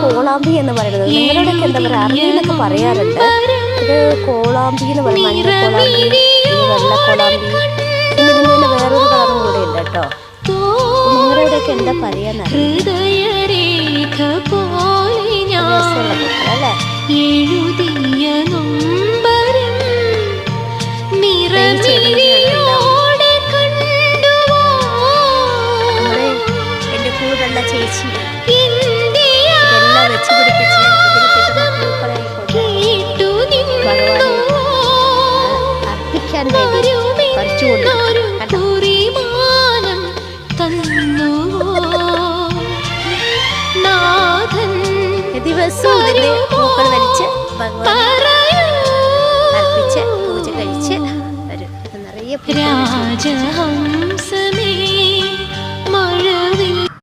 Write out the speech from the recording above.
കോളാമ്പി എന്ന് പറയുന്നത്. നിങ്ങളോടൊക്കെ എന്താ പറയുക, അറിവിലൊക്കെ പറയാറുണ്ട്. ഇത് കോളാമ്പി എന്ന് പറയുന്നത് മഞ്ഞ കോളാമ്പി, വെള്ള കോളാമ്പി, പിന്നെ ഇതിന് തന്നെ വേറൊരു കളറും കൂടെ ഉണ്ട് കേട്ടോ. നിങ്ങളോടൊക്കെ എന്താ പറയാന്നറിയില്ല. അല്ലേ എൻ്റെ കൂടെയുള്ള ചേച്ചി ഇതെല്ലാം വെച്ച് പിടിപ്പിച്ച് ഇതിന് കിട്ടുന്ന പൂക്കളെ ഭഗവാനെ അർപ്പിക്കാൻ വേണ്ടി പറിച്ചുകൊണ്ട് ദിവസവും ഇതിൻ്റെ പൂക്കൾ വലിച്ച് ഭഗവാനെ അർപ്പിച്ച് പൂജ കഴിച്ച് വരും. ഇത് നിറയെ